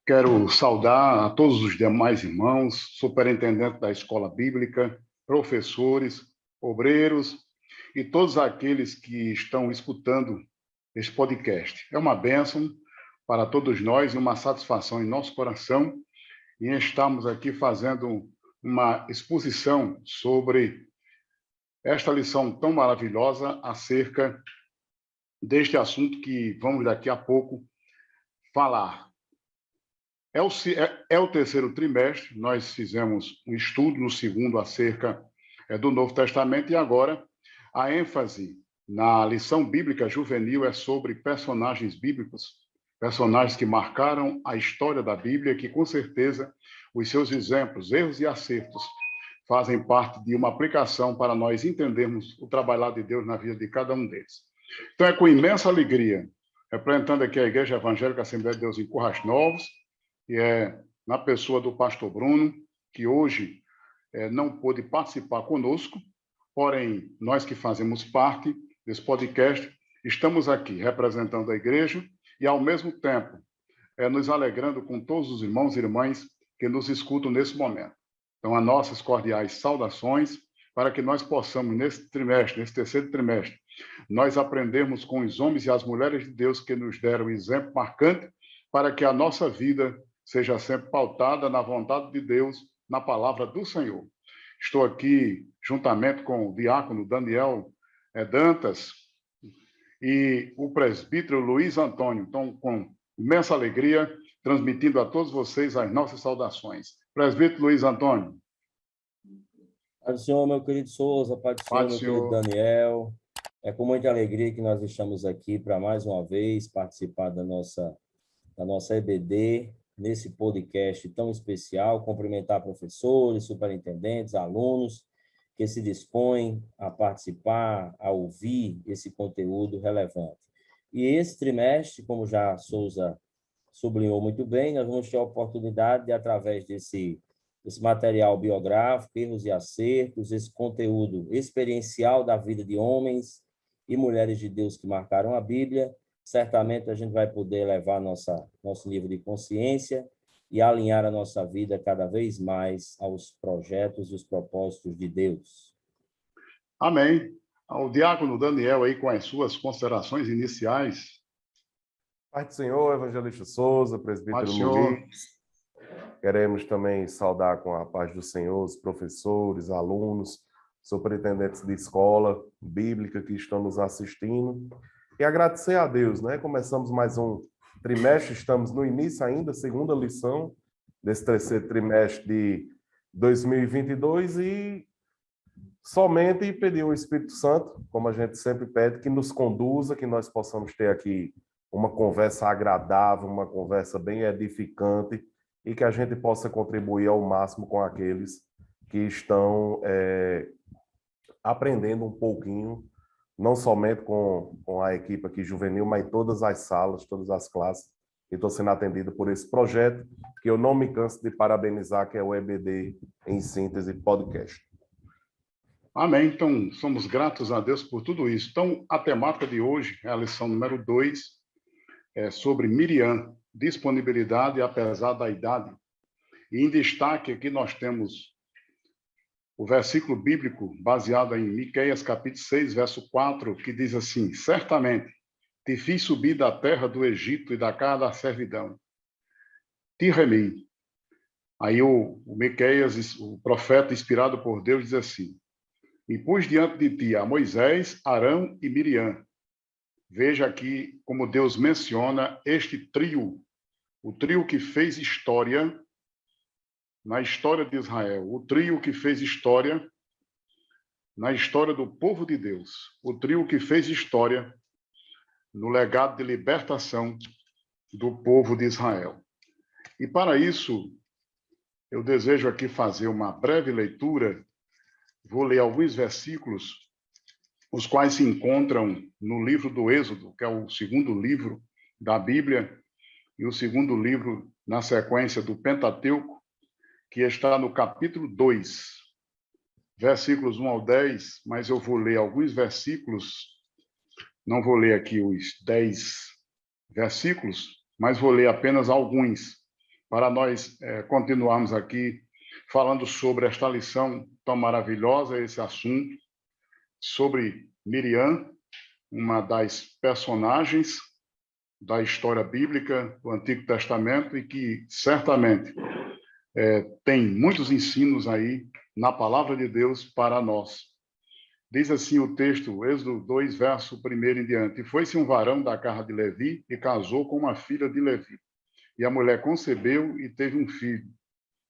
Quero saudar a todos os demais irmãos, superintendente da escola bíblica, professores, obreiros e todos aqueles que estão escutando este podcast. É uma bênção para todos nós e uma satisfação em nosso coração em estarmos aqui fazendo uma exposição sobre esta lição tão maravilhosa acerca deste assunto que vamos daqui a pouco falar. É o terceiro trimestre, nós fizemos um estudo no segundo acerca do Novo Testamento e agora a ênfase na lição bíblica juvenil é sobre personagens bíblicos, personagens que marcaram a história da Bíblia, que com certeza os seus exemplos, erros e acertos fazem parte de uma aplicação para nós entendermos o trabalhar de Deus na vida de cada um deles. Então é com imensa alegria, representando aqui a Igreja Evangélica Assembleia de Deus em Currais Novos, que é na pessoa do pastor Bruno, que hoje não pôde participar conosco, porém, nós que fazemos parte desse podcast, estamos aqui representando a igreja e, ao mesmo tempo, nos alegrando com todos os irmãos e irmãs que nos escutam nesse momento. Então, as nossas cordiais saudações para que nós possamos, nesse terceiro trimestre, nós aprendermos com os homens e as mulheres de Deus que nos deram exemplo marcante para que a nossa vida seja sempre pautada na vontade de Deus, na palavra do Senhor. Estou aqui juntamente com o diácono Daniel Dantas e o presbítero Luiz Antônio. Então, com imensa alegria, transmitindo a todos vocês as nossas saudações. Presbítero Luiz Antônio. Pai do Senhor, meu querido Souza, Pai do Senhor, meu querido Daniel. É com muita alegria que nós estamos aqui para, mais uma vez, participar da nossa EBD, nesse podcast tão especial, cumprimentar professores, superintendentes, alunos que se dispõem a participar, a ouvir esse conteúdo relevante. E esse trimestre, como já a Souza sublinhou muito bem, nós vamos ter a oportunidade de, através desse material biográfico, erros e acertos, esse conteúdo experiencial da vida de homens e mulheres de Deus que marcaram a Bíblia, certamente a gente vai poder levar nosso nível de consciência e alinhar a nossa vida cada vez mais aos projetos e os propósitos de Deus. Amém. O diácono Daniel aí com as suas considerações iniciais. Pai do Senhor, evangelista Souza, presbítero Luiz. Queremos também saudar com a paz do Senhor os professores, alunos, superintendentes de escola bíblica que estão nos assistindo. E agradecer a Deus, né? Começamos mais um trimestre, estamos no início ainda, segunda lição desse terceiro trimestre de 2022 e somente pedir ao Espírito Santo, como a gente sempre pede, que nos conduza, que nós possamos ter aqui uma conversa agradável, uma conversa bem edificante e que a gente possa contribuir ao máximo com aqueles que estão aprendendo um pouquinho, não somente com a equipe aqui juvenil, mas em todas as salas, todas as classes, que estão sendo atendidas por esse projeto, que eu não me canso de parabenizar, que é o EBD em Síntese Podcast. Amém. Então, somos gratos a Deus por tudo isso. Então, a temática de hoje é a lição número 2, sobre Miriam, disponibilidade apesar da idade. E em destaque aqui nós temos o versículo bíblico baseado em Miqueias, capítulo 6, verso 4, que diz assim: certamente te fiz subir da terra do Egito e da casa da servidão. Te remi. Aí o Miqueias, o profeta inspirado por Deus, diz assim: e pus diante de ti a Moisés, Arão e Miriam. Veja aqui como Deus menciona este trio, o trio que fez história na história de Israel, o trio que fez história na história do povo de Deus, o trio que fez história no legado de libertação do povo de Israel. E para isso, eu desejo aqui fazer uma breve leitura, vou ler alguns versículos, os quais se encontram no livro do Êxodo, que é o segundo livro da Bíblia, e o segundo livro na sequência do Pentateuco, que está no capítulo 2, versículos 1 ao 10, mas eu vou ler alguns versículos, não vou ler aqui os 10 versículos, mas vou ler apenas alguns, para nós continuarmos aqui falando sobre esta lição tão maravilhosa, esse assunto, sobre Miriam, uma das personagens da história bíblica do Antigo Testamento e que certamente tem muitos ensinos aí na palavra de Deus para nós. Diz assim o texto, Êxodo 2, verso 1 em diante. E foi-se um varão da casa de Levi e casou com uma filha de Levi. E a mulher concebeu e teve um filho.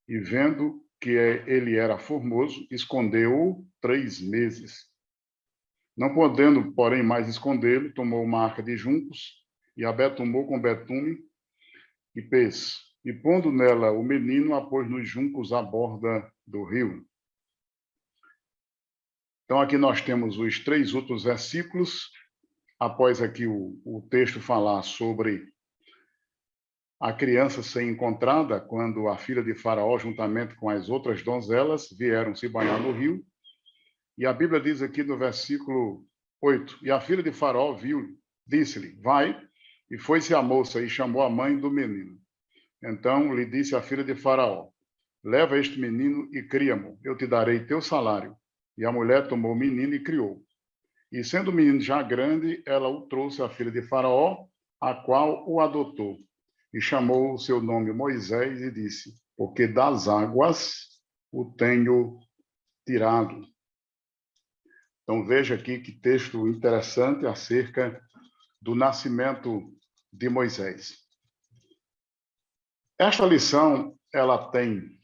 E vendo que ele era formoso, escondeu-o 3 meses. Não podendo, porém, mais escondê-lo, tomou uma arca de juncos e a betumou com betume e pez. E pondo nela o menino, a pôs nos juncos à borda do rio. Então, aqui nós temos os 3 outros versículos, após aqui o texto falar sobre a criança ser encontrada quando a filha de Faraó, juntamente com as outras donzelas, vieram se banhar no rio. E a Bíblia diz aqui no versículo 8, e a filha de Faraó viu, disse-lhe, vai, e foi-se a moça e chamou a mãe do menino. Então lhe disse a filha de Faraó, leva este menino e cria-mo, eu te darei teu salário. E a mulher tomou o menino e criou. E sendo o menino já grande, ela o trouxe à filha de Faraó, a qual o adotou. E chamou o seu nome Moisés e disse, porque das águas o tenho tirado. Então veja aqui que texto interessante acerca do nascimento de Moisés. Esta lição, ela tem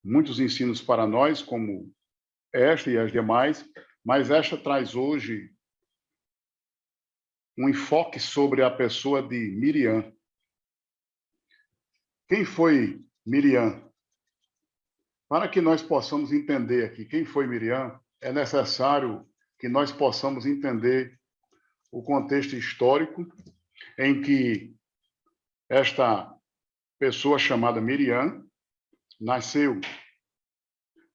muitos ensinos para nós, como esta e as demais, mas esta traz hoje um enfoque sobre a pessoa de Miriam. Quem foi Miriam? Para que nós possamos entender aqui quem foi Miriam, é necessário que nós possamos entender o contexto histórico em que esta pessoa chamada Miriam nasceu.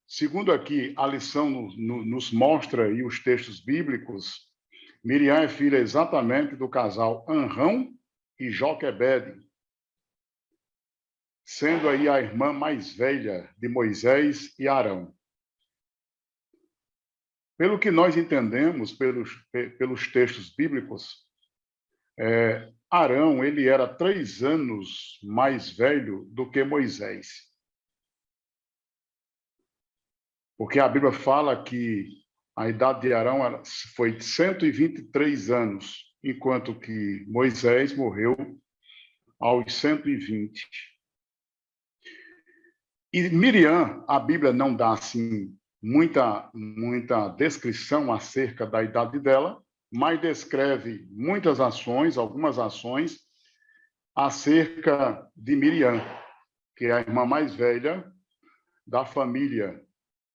Segundo aqui a lição nos mostra e os textos bíblicos, Miriam é filha exatamente do casal Amrão e Joquebede, sendo aí a irmã mais velha de Moisés e Arão. Pelo que nós entendemos pelos textos bíblicos, Arão ele era 3 anos mais velho do que Moisés. Porque a Bíblia fala que a idade de Arão foi 123 anos, enquanto que Moisés morreu aos 120. E Miriam, a Bíblia não dá assim muita descrição acerca da idade dela, mas descreve muitas ações, algumas ações acerca de Miriam, que é a irmã mais velha da família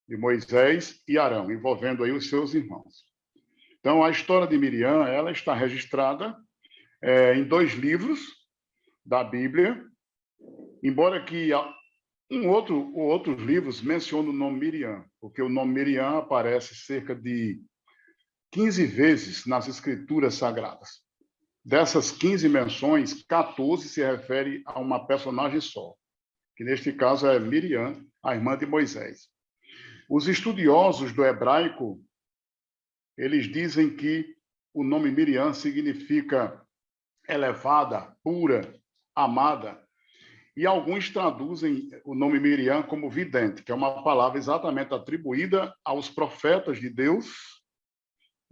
de Moisés e Arão, envolvendo aí os seus irmãos. Então, a história de Miriam, ela está registrada em 2 livros da Bíblia, embora que outros livros mencionem o nome Miriam, porque o nome Miriam aparece cerca de 15 vezes nas Escrituras Sagradas. Dessas 15 menções, 14 se refere a uma personagem só, que neste caso é Miriam, a irmã de Moisés. Os estudiosos do hebraico, eles dizem que o nome Miriam significa elevada, pura, amada, e alguns traduzem o nome Miriam como vidente, que é uma palavra exatamente atribuída aos profetas de Deus,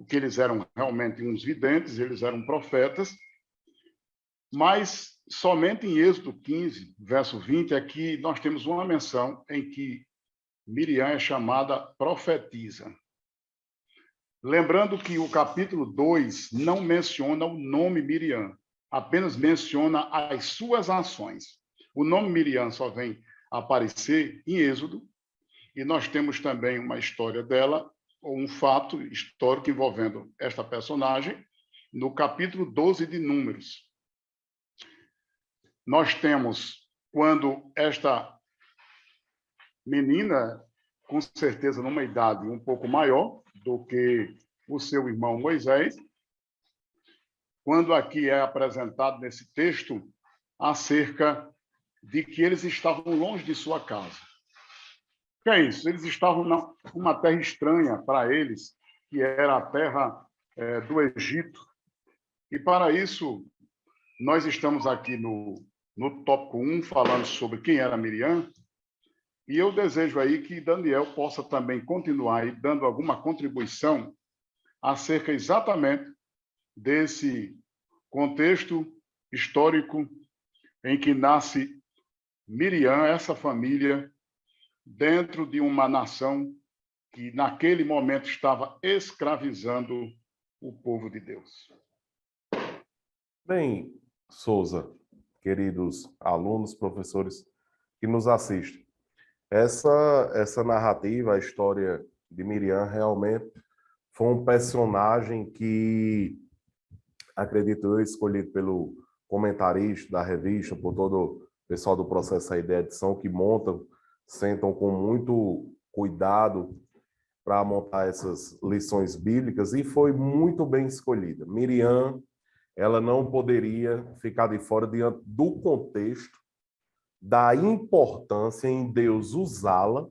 que eles eram realmente uns videntes, eles eram profetas, mas somente em Êxodo 15, verso 20, é que nós temos uma menção em que Miriam é chamada profetisa. Lembrando que o capítulo 2 não menciona o nome Miriam, apenas menciona as suas ações. O nome Miriam só vem aparecer em Êxodo, e nós temos também uma história dela, ou um fato histórico envolvendo esta personagem, no capítulo 12 de Números. Nós temos quando esta menina, com certeza numa idade um pouco maior do que o seu irmão Moisés, quando aqui é apresentado nesse texto acerca de que eles estavam longe de sua casa. O que é isso? Eles estavam numa terra estranha para eles, que era a terra do Egito. E para isso, nós estamos aqui no tópico 1, falando sobre quem era Miriam, e eu desejo aí que Daniel possa também continuar aí dando alguma contribuição acerca exatamente desse contexto histórico em que nasce Miriam, essa família, dentro de uma nação que naquele momento estava escravizando o povo de Deus. Bem, Souza, queridos alunos, professores que nos assistem, essa narrativa, a história de Miriam, realmente foi um personagem que, acredito eu, escolhido pelo comentarista da revista, por todo o pessoal do processo aí de edição, que sentam com muito cuidado para montar essas lições bíblicas, e foi muito bem escolhida. Miriam, ela não poderia ficar de fora diante do contexto, da importância em Deus usá-la.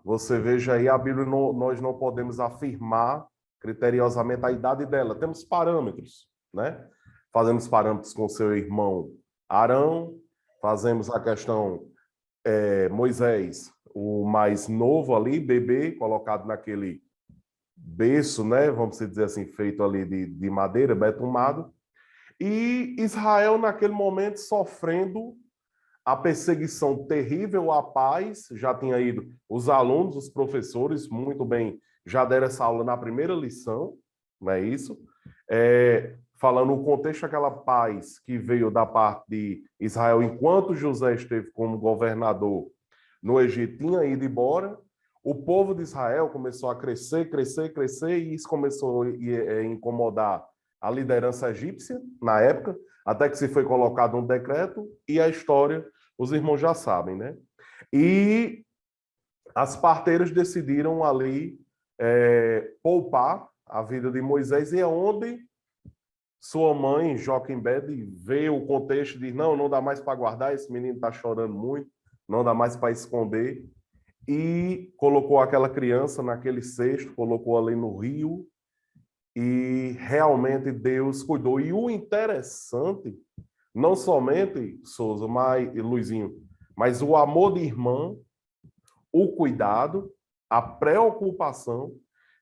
Você veja aí, a Bíblia, nós não podemos afirmar criteriosamente a idade dela. Temos parâmetros, né? Fazemos parâmetros com seu irmão Arão, fazemos a questão Moisés, o mais novo ali, bebê, colocado naquele berço, né? Vamos dizer assim, feito ali de madeira, betumado. E Israel, naquele momento, sofrendo a perseguição terrível à paz. Já tinha ido os alunos, os professores, muito bem, já deram essa aula na primeira lição, não é isso? Falando o contexto, aquela paz que veio da parte de Israel, enquanto José esteve como governador no Egito, tinha ido embora. O povo de Israel começou a crescer, e isso começou a incomodar a liderança egípcia, na época, até que se foi colocado um decreto, e a história, os irmãos já sabem, né? E as parteiras decidiram ali poupar a vida de Moisés, e é onde sua mãe, Joquebede, vê o contexto e diz, não dá mais para guardar, esse menino está chorando muito, não dá mais para esconder, e colocou aquela criança naquele cesto, colocou ali no rio, e realmente Deus cuidou. E o interessante, não somente, Souza, e Luizinho, mas o amor de irmã, o cuidado, a preocupação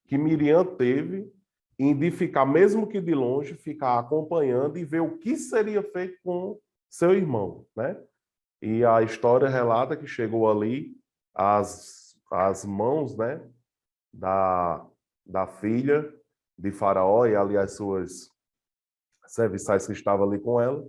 que Miriam teve em de ficar, mesmo que de longe, ficar acompanhando e ver o que seria feito com seu irmão, né? E a história relata que chegou ali as mãos, né, da filha de Faraó e ali as suas serviçais que estavam ali com ela.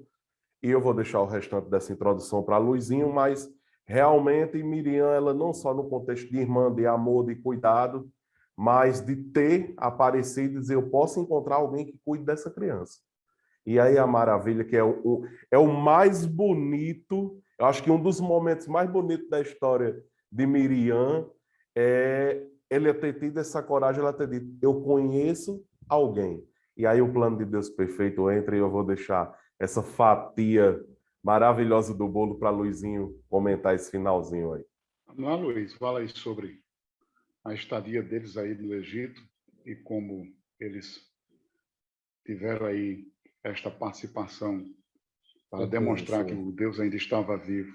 E eu vou deixar o restante dessa introdução para Luizinho, mas realmente Miriam, ela não só no contexto de irmã, de amor, de cuidado, mas de ter aparecido e dizer, eu posso encontrar alguém que cuide dessa criança. E aí a maravilha, que é o mais bonito, eu acho que um dos momentos mais bonitos da história de Miriam é ele ter tido essa coragem, ela ter dito, eu conheço alguém. E aí o plano de Deus perfeito entra, e eu vou deixar essa fatia maravilhosa do bolo para Luizinho comentar esse finalzinho aí. Não, Luiz, fala aí sobre a estadia deles aí no Egito e como eles tiveram aí esta participação para demonstrar que o Deus ainda estava vivo.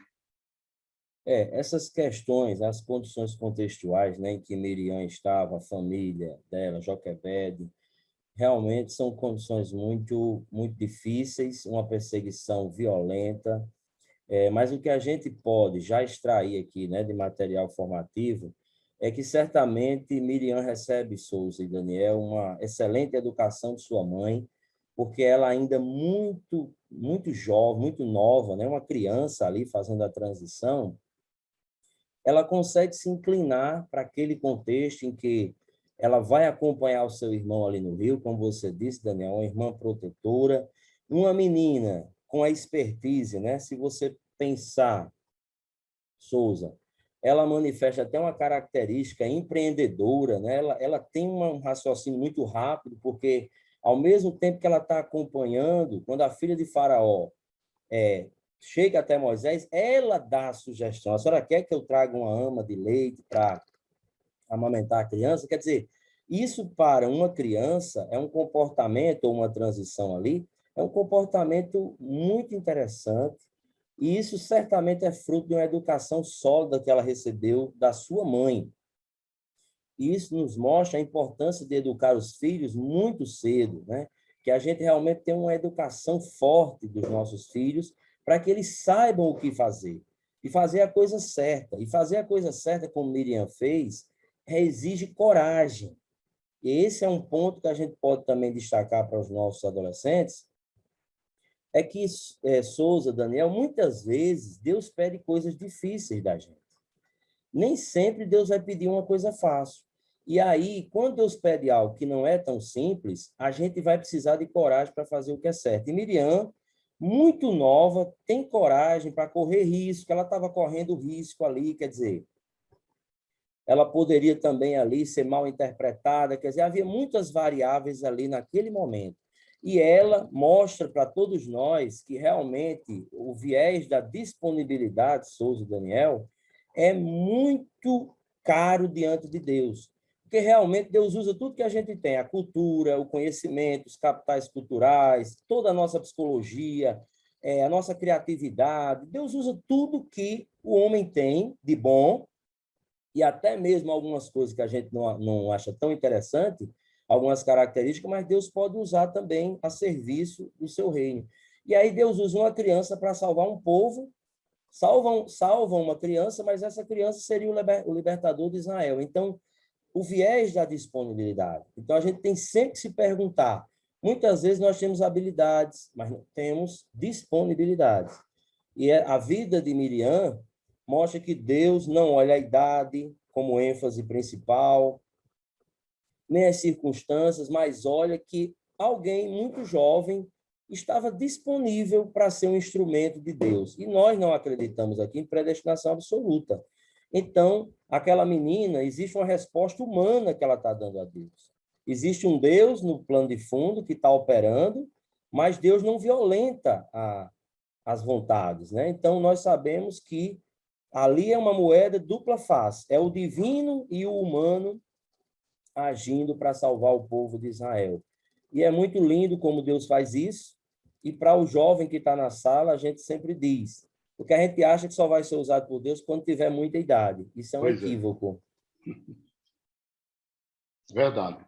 Essas questões, as condições contextuais, né, em que Miriam estava, a família dela, Joquebede, realmente são condições muito, muito difíceis, uma perseguição violenta, mas o que a gente pode já extrair aqui, né, de material formativo é que certamente Miriam recebe, Souza e Daniel, uma excelente educação de sua mãe, porque ela ainda muito, muito jovem, muito nova, né, uma criança ali fazendo a transição, ela consegue se inclinar para aquele contexto em que ela vai acompanhar o seu irmão ali no rio, como você disse, Daniel, uma irmã protetora, uma menina com a expertise, né? Se você pensar, Souza, ela manifesta até uma característica empreendedora, né? Ela tem um raciocínio muito rápido, porque ao mesmo tempo que ela está acompanhando, quando a filha de Faraó chega até Moisés, ela dá a sugestão. A senhora quer que eu traga uma ama de leite para amamentar a criança? Quer dizer, isso para uma criança é um comportamento, ou uma transição ali, é um comportamento muito interessante, e isso certamente é fruto de uma educação sólida que ela recebeu da sua mãe. E isso nos mostra a importância de educar os filhos muito cedo, né? Que a gente realmente tem uma educação forte dos nossos filhos para que eles saibam o que fazer e fazer a coisa certa. E fazer a coisa certa, como Miriam fez, exige coragem. E esse é um ponto que a gente pode também destacar para os nossos adolescentes, é que, Souza, Daniel, muitas vezes Deus pede coisas difíceis da gente. Nem sempre Deus vai pedir uma coisa fácil. E aí, quando Deus pede algo que não é tão simples, a gente vai precisar de coragem para fazer o que é certo. E Miriam, muito nova, tem coragem para correr risco, ela estava correndo risco ali, quer dizer, ela poderia também ali ser mal interpretada, quer dizer, havia muitas variáveis ali naquele momento. E ela mostra para todos nós que realmente o viés da disponibilidade, Souza e Daniel, é muito caro diante de Deus. Porque realmente Deus usa tudo que a gente tem, a cultura, o conhecimento, os capitais culturais, toda a nossa psicologia, a nossa criatividade. Deus usa tudo que o homem tem de bom, e até mesmo algumas coisas que a gente não acha tão interessante, algumas características, mas Deus pode usar também a serviço do seu reino. E aí Deus usa uma criança para salvar um povo, salvam uma criança, mas essa criança seria o libertador de Israel. Então, o viés da disponibilidade. Então, a gente tem sempre que se perguntar. Muitas vezes nós temos habilidades, mas não temos disponibilidade. E a vida de Miriam mostra que Deus não olha a idade como ênfase principal, nem as circunstâncias, mas olha que alguém muito jovem estava disponível para ser um instrumento de Deus. E nós não acreditamos aqui em predestinação absoluta. Então, aquela menina, existe uma resposta humana que ela está dando a Deus. Existe um Deus no plano de fundo que está operando, mas Deus não violenta as vontades, né? Então, nós sabemos que ali é uma moeda dupla face. É o divino e o humano agindo para salvar o povo de Israel. E é muito lindo como Deus faz isso. E para o jovem que está na sala, a gente sempre diz, porque a gente acha que só vai ser usado por Deus quando tiver muita idade. Isso é um equívoco. Verdade.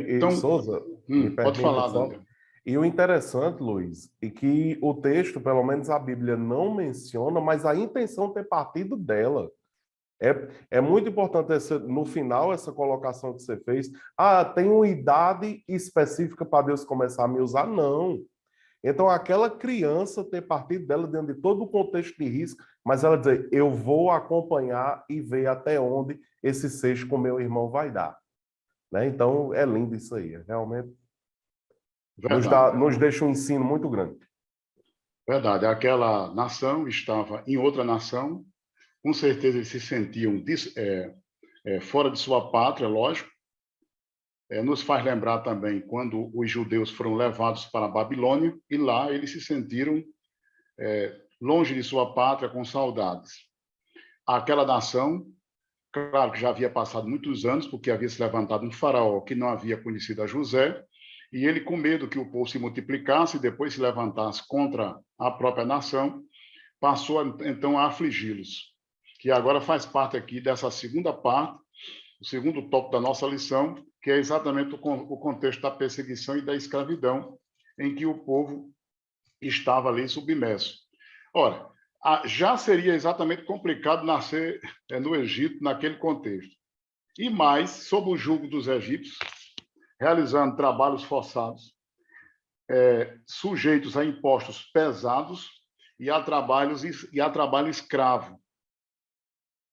Então, Souza, me pode falar, só. Daniel. E o interessante, Luiz, é que o texto, pelo menos a Bíblia, não menciona, mas a intenção ter partido dela. É muito importante, no final, essa colocação que você fez. Ah, tem uma idade específica para Deus começar a me usar? Não. Então, aquela criança ter partido dela dentro de todo o contexto de risco, mas ela dizer, eu vou acompanhar e ver até onde esse seixo com meu irmão vai dar. Né? Então, é lindo isso aí. Realmente nos deixa um ensino muito grande. Verdade. Aquela nação estava em outra nação, com certeza eles se sentiam fora de sua pátria, lógico. Nos faz lembrar também quando os judeus foram levados para a Babilônia e lá eles se sentiram longe de sua pátria, com saudades. Aquela nação, claro que já havia passado muitos anos, porque havia se levantado um faraó que não havia conhecido a José, e ele, com medo que o povo se multiplicasse e depois se levantasse contra a própria nação, passou então a afligi-los. Que agora faz parte aqui dessa segunda parte, o segundo tópico da nossa lição, que é exatamente o contexto da perseguição e da escravidão, em que o povo estava ali submerso. Ora, já seria exatamente complicado nascer no Egito naquele contexto. E mais, sob o jugo dos egípcios, realizando trabalhos forçados, sujeitos a impostos pesados e a trabalho escravo,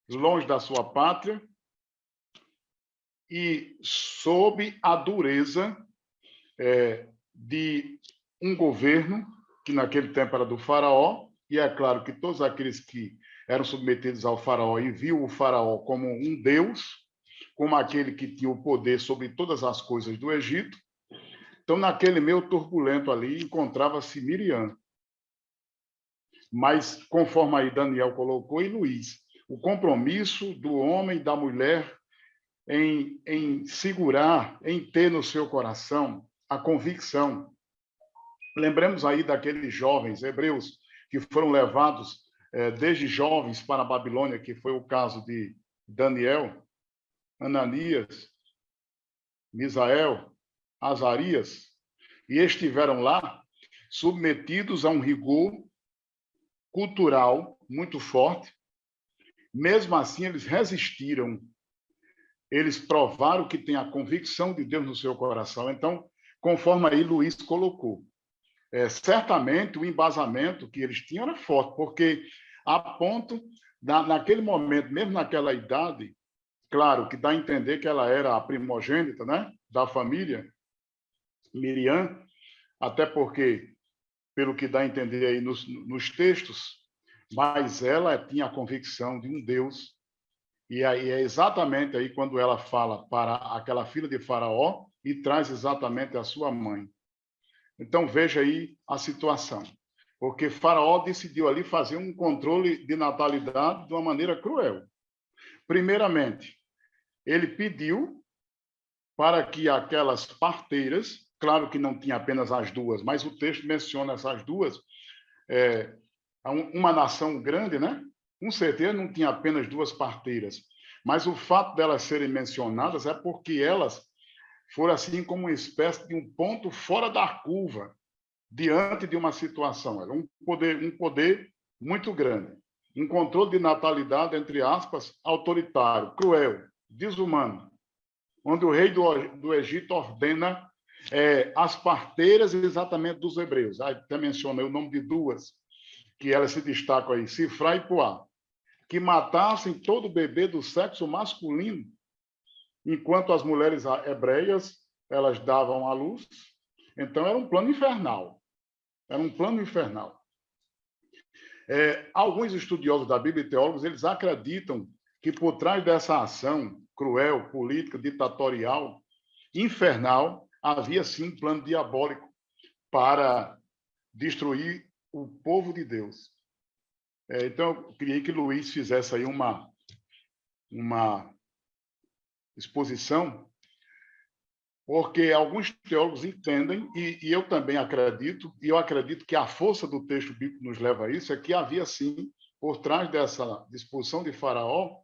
longe da sua pátria e sob a dureza de um governo que naquele tempo era do faraó, e é claro que todos aqueles que eram submetidos ao faraó e viam o faraó como um deus, como aquele que tinha o poder sobre todas as coisas do Egito. Então, naquele meio turbulento ali, encontrava-se Miriam. Mas, conforme aí Daniel colocou e Luiz, o compromisso do homem e da mulher em segurar, em ter no seu coração a convicção. Lembremos aí daqueles jovens hebreus que foram levados desde jovens para a Babilônia, que foi o caso de Daniel, Ananias, Misael, Azarias, e estiveram lá submetidos a um rigor cultural muito forte. Mesmo assim, eles resistiram. Eles provaram que tem a convicção de Deus no seu coração. Então, conforme aí Luiz colocou, certamente o embasamento que eles tinham era forte, porque a ponto, naquele momento, mesmo naquela idade, claro que dá a entender que ela era a primogênita, né, da família, Miriam, até porque, pelo que dá a entender aí nos textos, mas ela tinha a convicção de um Deus, e aí é exatamente aí quando ela fala para aquela filha de Faraó e traz exatamente a sua mãe. Então, veja aí a situação. Porque Faraó decidiu ali fazer um controle de natalidade de uma maneira cruel. Primeiramente, ele pediu para que aquelas parteiras, claro que não tinha apenas as duas, mas o texto menciona essas duas, uma nação grande, né? Com certeza não tinha apenas duas parteiras, mas o fato delas serem mencionadas é porque elas foram assim como uma espécie de um ponto fora da curva diante de uma situação. Era um poder muito grande. Um controle de natalidade, entre aspas, autoritário, cruel, desumano, onde o rei do Egito ordena as parteiras exatamente dos hebreus. Aí até mencionei o nome de duas, que elas se destacam aí, Sifra e Puá, que matassem todo bebê do sexo masculino, enquanto as mulheres hebreias, elas davam à luz. Então, era um plano infernal. Era um plano infernal. Alguns estudiosos da Bíblia e teólogos, eles acreditam que por trás dessa ação cruel, política, ditatorial, infernal, havia sim um plano diabólico para destruir o povo de Deus. Então, eu queria que Luiz fizesse aí uma exposição, porque alguns teólogos entendem, e eu também acredito, e eu acredito que a força do texto bíblico nos leva a isso, é que havia, sim, por trás dessa disposição de Faraó,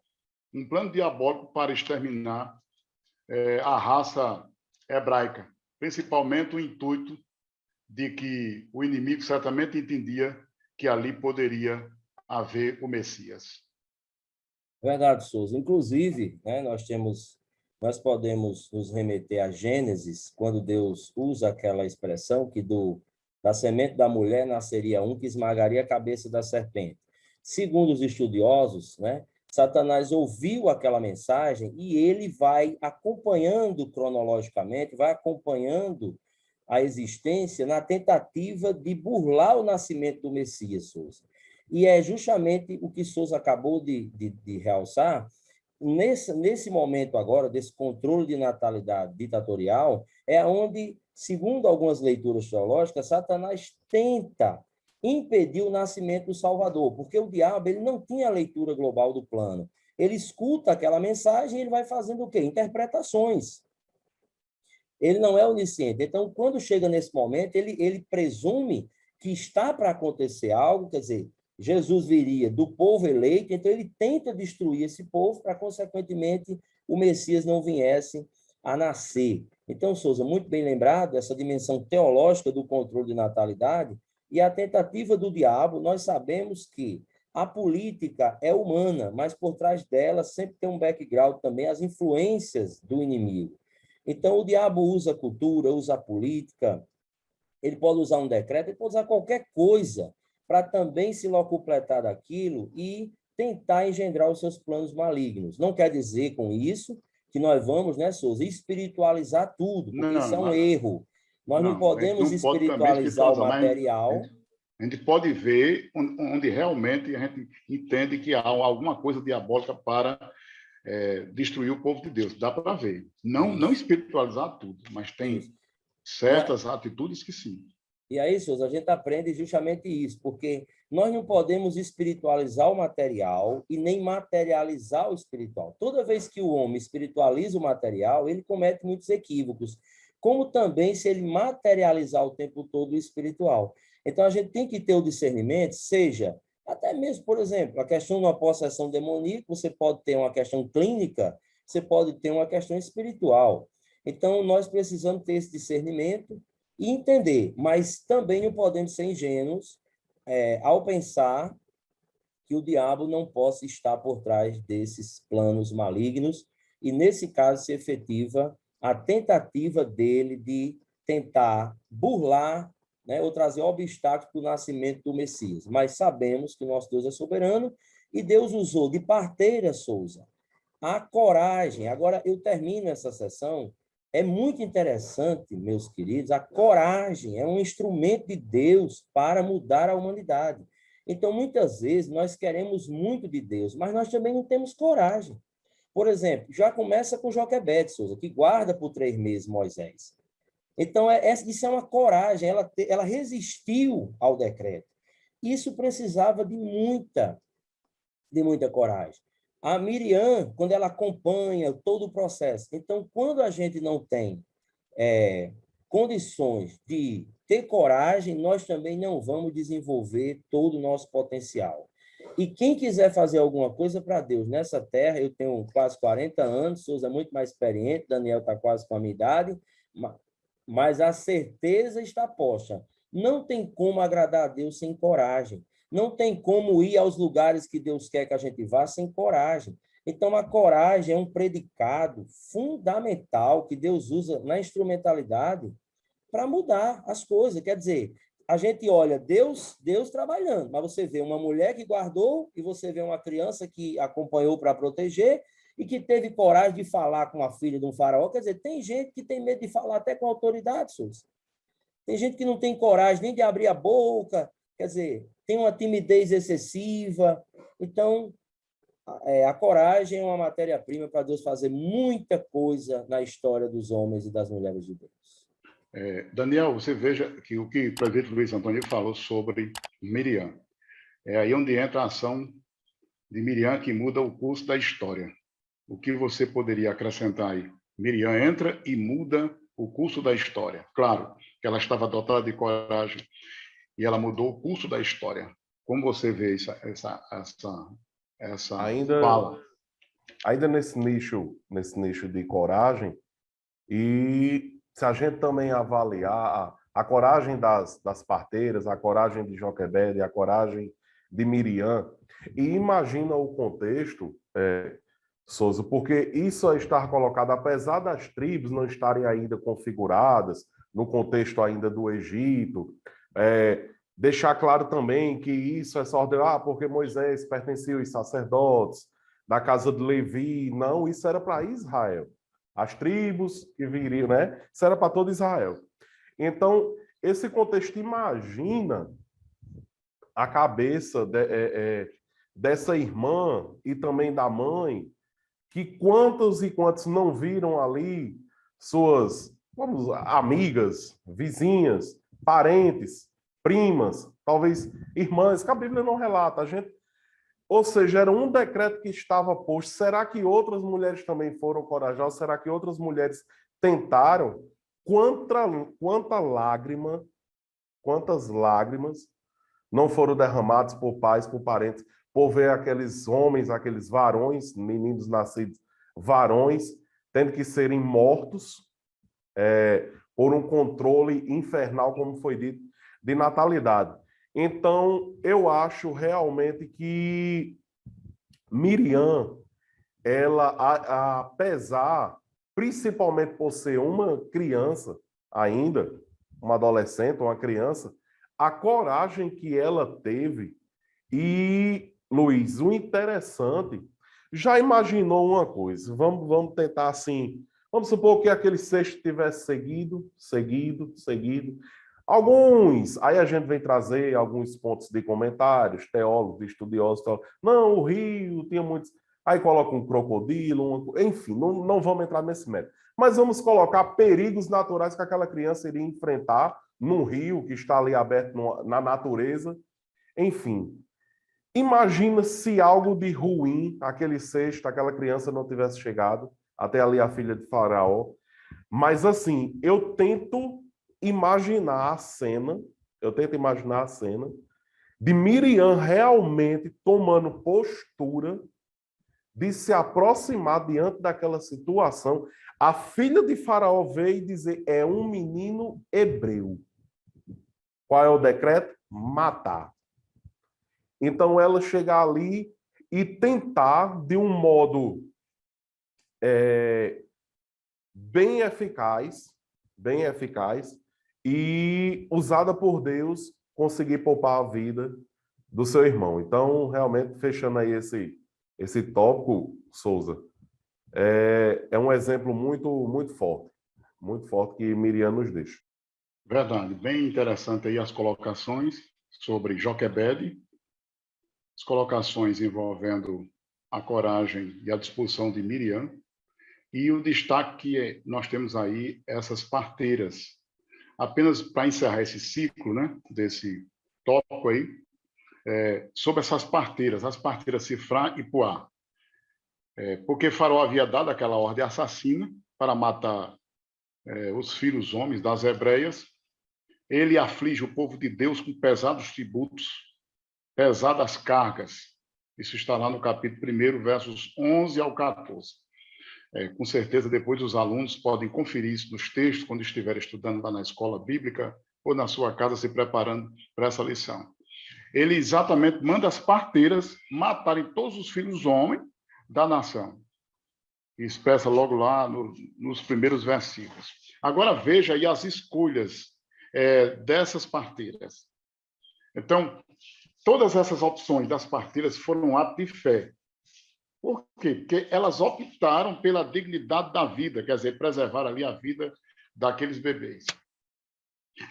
um plano diabólico para exterminar a raça hebraica, principalmente o intuito de que o inimigo certamente entendia que ali poderia haver o Messias. Verdade, Souza. Inclusive, né, nós podemos nos remeter a Gênesis, quando Deus usa aquela expressão que da semente da mulher nasceria um que esmagaria a cabeça da serpente. Segundo os estudiosos, né, Satanás ouviu aquela mensagem e ele vai acompanhando cronologicamente, vai acompanhando a existência na tentativa de burlar o nascimento do Messias, Souza. E é justamente o que Souza acabou de realçar. Nesse momento agora, desse controle de natalidade ditatorial, é onde, segundo algumas leituras teológicas, Satanás tenta impedir o nascimento do Salvador, porque o diabo ele não tinha a leitura global do plano. Ele escuta aquela mensagem e ele vai fazendo o quê? Interpretações. Ele não é onisciente. Então, quando chega nesse momento, ele presume que está para acontecer algo, quer dizer, Jesus viria do povo eleito, então ele tenta destruir esse povo para, consequentemente, o Messias não viesse a nascer. Então, Souza, muito bem lembrado, essa dimensão teológica do controle de natalidade e a tentativa do diabo, nós sabemos que a política é humana, mas por trás dela sempre tem um background também, as influências do inimigo. Então, o diabo usa a cultura, usa a política, ele pode usar um decreto, ele pode usar qualquer coisa para também se locupletar daquilo e tentar engendrar os seus planos malignos. Não quer dizer com isso que nós vamos, né, Souza, espiritualizar tudo, porque isso é um erro. Nós não podemos espiritualizar o material. A gente pode ver onde realmente a gente entende que há alguma coisa diabólica para destruir o povo de Deus. Dá para ver. Não espiritualizar tudo, mas tem certas atitudes que sim. E aí, Souza, a gente aprende justamente isso, porque nós não podemos espiritualizar o material e nem materializar o espiritual. Toda vez que o homem espiritualiza o material, ele comete muitos equívocos, como também se ele materializar o tempo todo o espiritual. Então, a gente tem que ter o discernimento, seja, até mesmo, por exemplo, a questão de uma possessão demoníaca, você pode ter uma questão clínica, você pode ter uma questão espiritual. Então, nós precisamos ter esse discernimento e entender, mas também não podemos ser ingênuos ao pensar que o diabo não possa estar por trás desses planos malignos, e nesse caso se efetiva a tentativa dele de tentar burlar, né, ou trazer obstáculos para o nascimento do Messias. Mas sabemos que o nosso Deus é soberano e Deus usou de parteira, Souza, a coragem. Agora, eu termino essa sessão. É muito interessante, meus queridos, a coragem é um instrumento de Deus para mudar a humanidade. Então, muitas vezes, nós queremos muito de Deus, mas nós também não temos coragem. Por exemplo, já começa com Joquebede, Souza, que guarda por 3 meses Moisés. Então, isso é uma coragem, ela resistiu ao decreto. Isso precisava de muita coragem. A Miriam, quando ela acompanha todo o processo. Então, quando a gente não tem condições de ter coragem, nós também não vamos desenvolver todo o nosso potencial. E quem quiser fazer alguma coisa para Deus nessa terra, eu tenho quase 40 anos, Souza é muito mais experiente, Daniel está quase com a minha idade, mas a certeza está posta. Não tem como agradar a Deus sem coragem. Não tem como ir aos lugares que Deus quer que a gente vá sem coragem. Então, a coragem é um predicado fundamental que Deus usa na instrumentalidade para mudar as coisas. Quer dizer, a gente olha Deus trabalhando, mas você vê uma mulher que guardou e você vê uma criança que acompanhou para proteger e que teve coragem de falar com a filha de um faraó. Quer dizer, tem gente que tem medo de falar até com autoridade, Souza. Tem gente que não tem coragem nem de abrir a boca, quer dizer, tem uma timidez excessiva. Então, a coragem é uma matéria-prima para Deus fazer muita coisa na história dos homens e das mulheres de Deus. Daniel, você veja que o que o prefeito Luiz Antônio falou sobre Miriam. É aí onde entra a ação de Miriam que muda o curso da história. O que você poderia acrescentar aí? Miriam entra e muda o curso da história. Claro que ela estava dotada de coragem e ela mudou o curso da história. Como você vê essa fala? Ainda nesse nicho de coragem, e se a gente também avaliar a coragem das parteiras, a coragem de Joquebede, a coragem de Miriam, e imagina o contexto, Souza, porque isso é estar colocado, apesar das tribos não estarem ainda configuradas, no contexto ainda do Egito, deixar claro também que isso é só ordenar, porque Moisés pertencia aos sacerdotes da casa de Levi. Não, isso era para Israel. As tribos que viriam, né? Isso era para todo Israel. Então, esse contexto, imagina a cabeça dessa irmã e também da mãe, que quantos e quantos não viram ali suas amigas, vizinhas, parentes, primas, talvez irmãs, que a Bíblia não relata. Ou seja, era um decreto que estava posto. Será que outras mulheres também foram corajosas? Será que outras mulheres tentaram? Quantas lágrimas não foram derramadas por pais, por parentes, por ver aqueles homens, aqueles varões, meninos nascidos varões, tendo que serem mortos por um controle infernal, como foi dito, de natalidade. Então, eu acho realmente que Miriam, ela, apesar, principalmente por ser uma criança ainda, uma adolescente, uma criança, a coragem que ela teve. E, Luiz, o interessante, já imaginou uma coisa? Vamos tentar assim, vamos supor que aquele cesto tivesse seguido. Alguns, aí a gente vem trazer alguns pontos de comentários, teólogos, estudiosos, não, o rio tinha muitos, aí coloca um crocodilo, enfim, não vamos entrar nesse mérito. Mas vamos colocar perigos naturais que aquela criança iria enfrentar num rio que está ali aberto na natureza, Enfim, imagina se algo de ruim, aquele cesto, aquela criança não tivesse chegado até ali a filha de Faraó. Mas assim, eu tento imaginar a cena de Miriam realmente tomando postura de se aproximar diante daquela situação. A filha de Faraó veio dizer: é um menino hebreu. Qual é o decreto? Matar. Então ela chegar ali e tentar, de um modo bem eficaz, e usada por Deus, conseguir poupar a vida do seu irmão. Então, realmente, fechando aí esse tópico, Souza, é um exemplo muito forte que Miriam nos deixa. Verdade, bem interessante aí as colocações sobre Joquebede, as colocações envolvendo a coragem e a disposição de Miriam, e o destaque que nós temos aí, essas parteiras. Apenas para encerrar esse ciclo, né, desse tópico aí, sobre essas parteiras, as parteiras Sifrá e Puá. Porque Faraó havia dado aquela ordem assassina para matar os filhos homens das hebreias. Ele aflige o povo de Deus com pesados tributos, pesadas cargas. Isso está lá no capítulo 1, versos 11 ao 14. Com certeza, depois os alunos podem conferir isso nos textos, quando estiverem estudando lá na escola bíblica ou na sua casa, se preparando para essa lição. Ele exatamente manda as parteiras matarem todos os filhos homens da nação. E expressa logo lá nos primeiros versículos. Agora veja aí as escolhas dessas parteiras. Então, todas essas opções das parteiras foram um ato de fé. Por quê? Porque elas optaram pela dignidade da vida, quer dizer, preservar ali a vida daqueles bebês.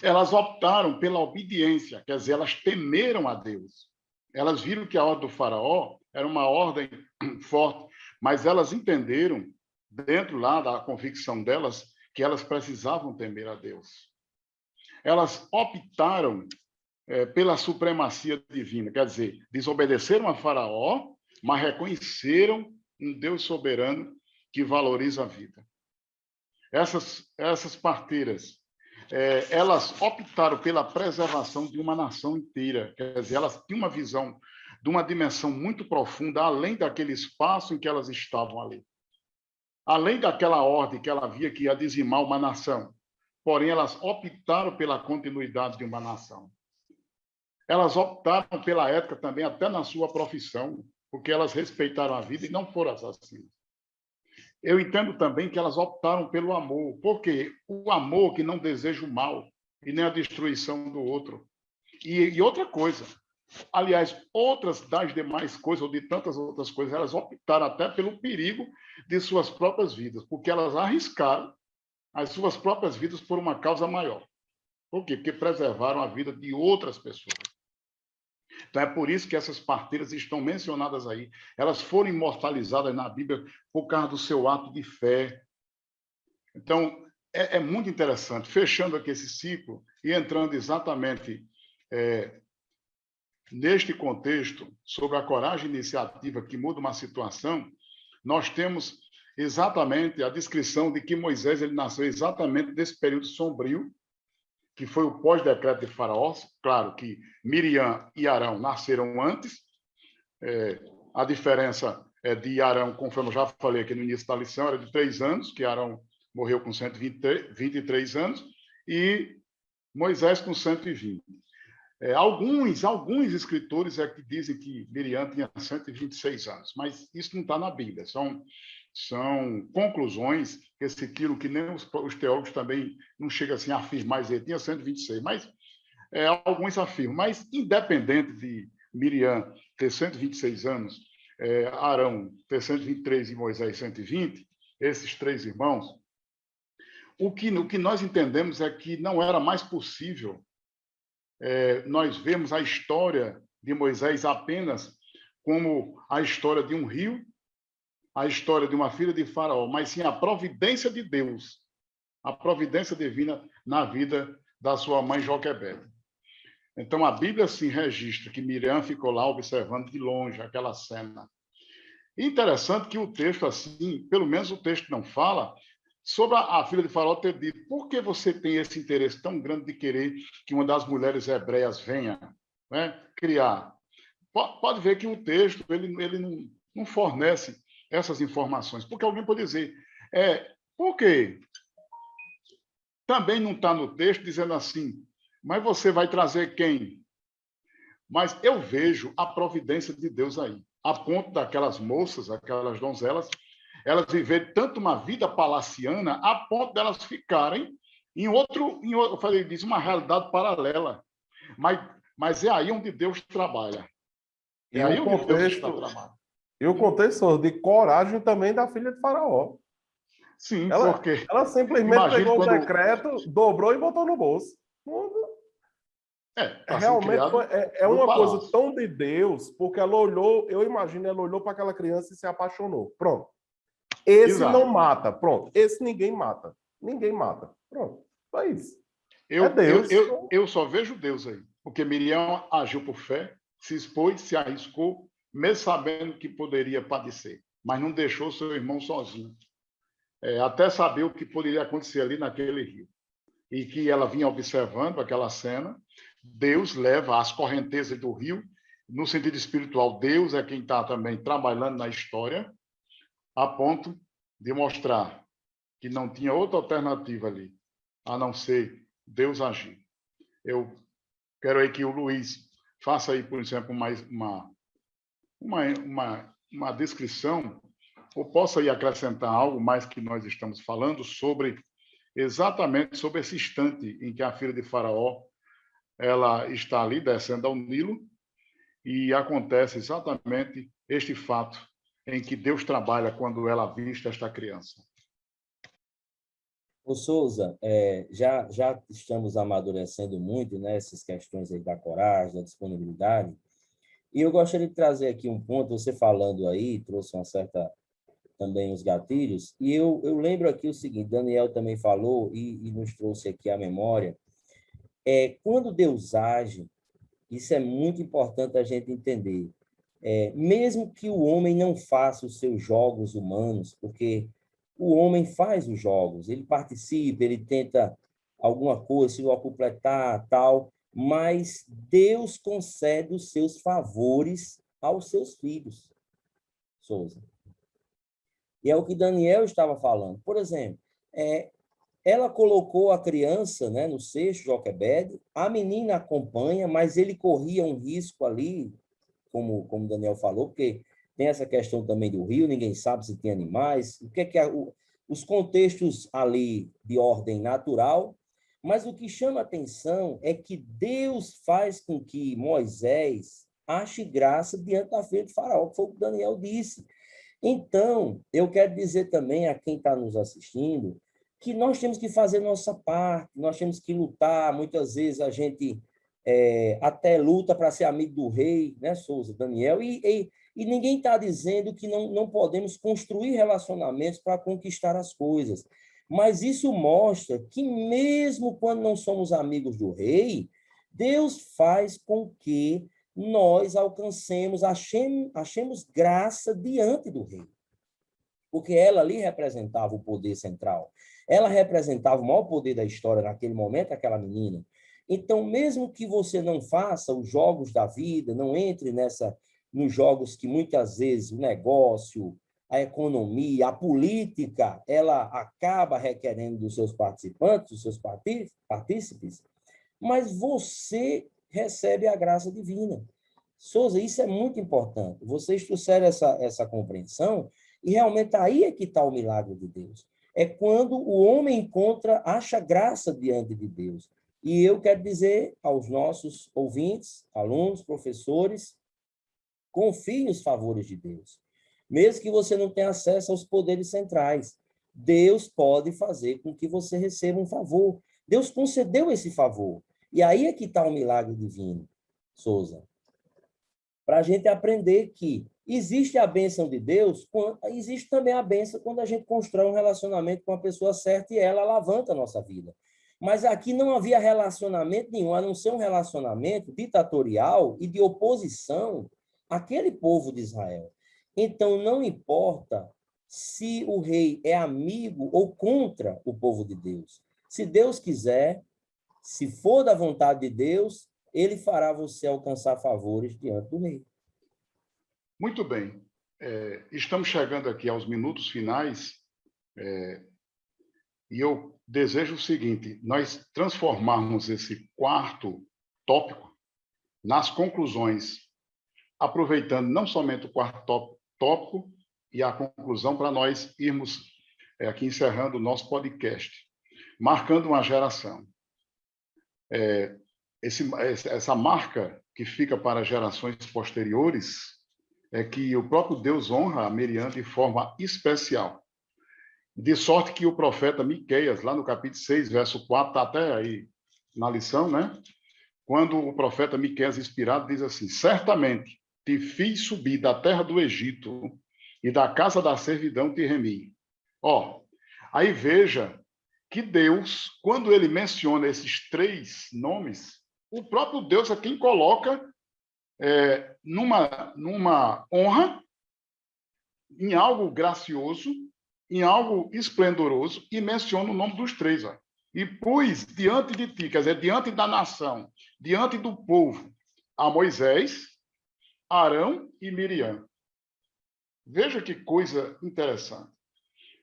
Elas optaram pela obediência, quer dizer, elas temeram a Deus. Elas viram que a ordem do faraó era uma ordem forte, mas elas entenderam, dentro lá da convicção delas, que elas precisavam temer a Deus. Elas optaram pela supremacia divina, quer dizer, desobedeceram a faraó, mas reconheceram um Deus soberano que valoriza a vida. Essas parteiras, elas optaram pela preservação de uma nação inteira, quer dizer, elas tinham uma visão de uma dimensão muito profunda, além daquele espaço em que elas estavam ali. Além daquela ordem que ela via que ia dizimar uma nação, porém elas optaram pela continuidade de uma nação. Elas optaram pela ética também, até na sua profissão, porque elas respeitaram a vida e não foram assassinas. Eu entendo também que elas optaram pelo amor, porque o amor que não deseja o mal e nem a destruição do outro. E outra coisa, aliás, outras das demais coisas, ou de tantas outras coisas, elas optaram até pelo perigo de suas próprias vidas, porque elas arriscaram as suas próprias vidas por uma causa maior. Por quê? Porque preservaram a vida de outras pessoas. Então, é por isso que essas parteiras estão mencionadas aí. Elas foram imortalizadas na Bíblia por causa do seu ato de fé. Então, é muito interessante. Fechando aqui esse ciclo e entrando exatamente neste contexto, sobre a coragem iniciativa que muda uma situação, nós temos exatamente a descrição de que Moisés ele nasceu exatamente nesse período sombrio, que foi o pós-decreto de Faraó. Claro que Miriam e Arão nasceram antes. A diferença de Arão, conforme eu já falei aqui no início da lição, era de 3 anos, que Arão morreu com 123 anos, e Moisés com 120. Alguns escritores que dizem que Miriam tinha 126 anos, mas isso não está na Bíblia. São conclusões que se tiram, que nem os teólogos também não chegam assim a afirmar, dizer, tinha 126, mas alguns afirmam. Mas, independente de Miriam ter 126 anos, Arão ter 123 e Moisés 120, esses 3 irmãos, o que nós entendemos é que não era mais possível nós vemos a história de Moisés apenas como a história de um rio, a história de uma filha de Faraó, mas sim a providência de Deus, a providência divina na vida da sua mãe Joquebede. Então, a Bíblia, sim, registra que Miriam ficou lá observando de longe aquela cena. Interessante que o texto, assim, pelo menos o texto não fala sobre a filha de Faraó ter dito: por que você tem esse interesse tão grande de querer que uma das mulheres hebreias venha, né, criar? Pode ver que o texto ele não fornece essas informações, porque alguém pode dizer, por quê? Também não está no texto dizendo assim, mas você vai trazer quem? Mas eu vejo a providência de Deus aí, a ponto daquelas moças, aquelas donzelas, elas viverem tanto uma vida palaciana, a ponto delas ficarem eu falei disso, uma realidade paralela. Mas é aí onde Deus trabalha. É aí onde Deus está trabalhando. E o contexto de coragem também da filha de Faraó. Sim, porque... Ela simplesmente pegou o decreto, dobrou e botou no bolso. Realmente é uma coisa tão de Deus, porque ela olhou, eu imagino, ela olhou para aquela criança e se apaixonou. Pronto. Esse Exato. não mata. Pronto. Esse ninguém mata. Ninguém mata. Pronto. Só isso. É Deus. Eu só vejo Deus aí. Porque Miriam agiu por fé, se expôs, se arriscou, mesmo sabendo que poderia padecer. Mas não deixou seu irmão sozinho. Até saber o que poderia acontecer ali naquele rio. E que ela vinha observando aquela cena. Deus leva as correntezas do rio, no sentido espiritual, Deus é quem está também trabalhando na história, a ponto de mostrar que não tinha outra alternativa ali, a não ser Deus agir. Eu quero aí que o Luiz faça aí, por exemplo, mais uma descrição, ou possa aí acrescentar algo mais que nós estamos falando exatamente sobre esse instante em que a filha de Faraó ela está ali descendo ao Nilo e acontece exatamente este fato em que Deus trabalha quando ela avista esta criança. Ô Souza, já estamos amadurecendo muito, né, essas questões aí da coragem, da disponibilidade, e eu gostaria de trazer aqui um ponto, você falando aí, trouxe uma certa, também os gatilhos, e eu lembro aqui o seguinte, Daniel também falou e nos trouxe aqui a memória, quando Deus age, isso é muito importante a gente entender. Mesmo que o homem não faça os seus jogos humanos, porque o homem faz os jogos, ele participa, ele tenta alguma coisa, se vai completar, tal, mas Deus concede os seus favores aos seus filhos, Souza. E é o que Daniel estava falando. Por exemplo, ela colocou a criança, né, no cesto de Joquebede, a menina acompanha, mas ele corria um risco ali, como Daniel falou, porque tem essa questão também do rio, ninguém sabe se tem animais, o que é os contextos ali de ordem natural, mas o que chama atenção é que Deus faz com que Moisés ache graça diante da filha de Faraó, que foi o que Daniel disse. Então, eu quero dizer também a quem está nos assistindo, que nós temos que fazer nossa parte, nós temos que lutar. Muitas vezes a gente até luta para ser amigo do rei, né, Souza, Daniel, e ninguém está dizendo que não podemos construir relacionamentos para conquistar as coisas. Mas isso mostra que mesmo quando não somos amigos do rei, Deus faz com que nós alcancemos, achemos graça diante do rei. Porque ela ali representava o poder central. Ela representava o maior poder da história naquele momento, aquela menina. Então, mesmo que você não faça os jogos da vida, não entre nos jogos que muitas vezes o negócio, a economia, a política, ela acaba requerendo dos seus participantes, dos seus partícipes, mas você recebe a graça divina. Souza, isso é muito importante. Vocês trouxeram essa compreensão e realmente aí é que está o milagre de Deus. É quando o homem acha graça diante de Deus. E eu quero dizer aos nossos ouvintes, alunos, professores, confie nos favores de Deus. Mesmo que você não tenha acesso aos poderes centrais, Deus pode fazer com que você receba um favor. Deus concedeu esse favor. E aí é que está o milagre divino, Souza. Para a gente aprender que existe a bênção de Deus, existe também a bênção quando a gente constrói um relacionamento com a pessoa certa e ela alavanca a nossa vida. Mas aqui não havia relacionamento nenhum, a não ser um relacionamento ditatorial e de oposição àquele povo de Israel. Então, não importa se o rei é amigo ou contra o povo de Deus. Se Deus quiser, se for da vontade de Deus, ele fará você alcançar favores diante do rei. Muito bem. Estamos chegando aqui aos minutos finais e eu desejo o seguinte, nós transformarmos esse quarto tópico nas conclusões, aproveitando não somente o quarto tópico e a conclusão para nós irmos aqui encerrando o nosso podcast, marcando uma geração. Essa marca que fica para gerações posteriores é que o próprio Deus honra a Miriam de forma especial. De sorte que o profeta Miqueias, lá no capítulo 6, verso 4, está até aí na lição, né? Quando o profeta Miqueias, inspirado, diz assim: certamente te fiz subir da terra do Egito e da casa da servidão te remi. Aí veja que Deus, quando ele menciona esses 3 nomes, o próprio Deus é quem coloca numa honra, em algo gracioso, em algo esplendoroso, e menciona o nome dos 3. E pus diante de ti, quer dizer, diante da nação, diante do povo, a Moisés, Arão e Miriam. Veja que coisa interessante.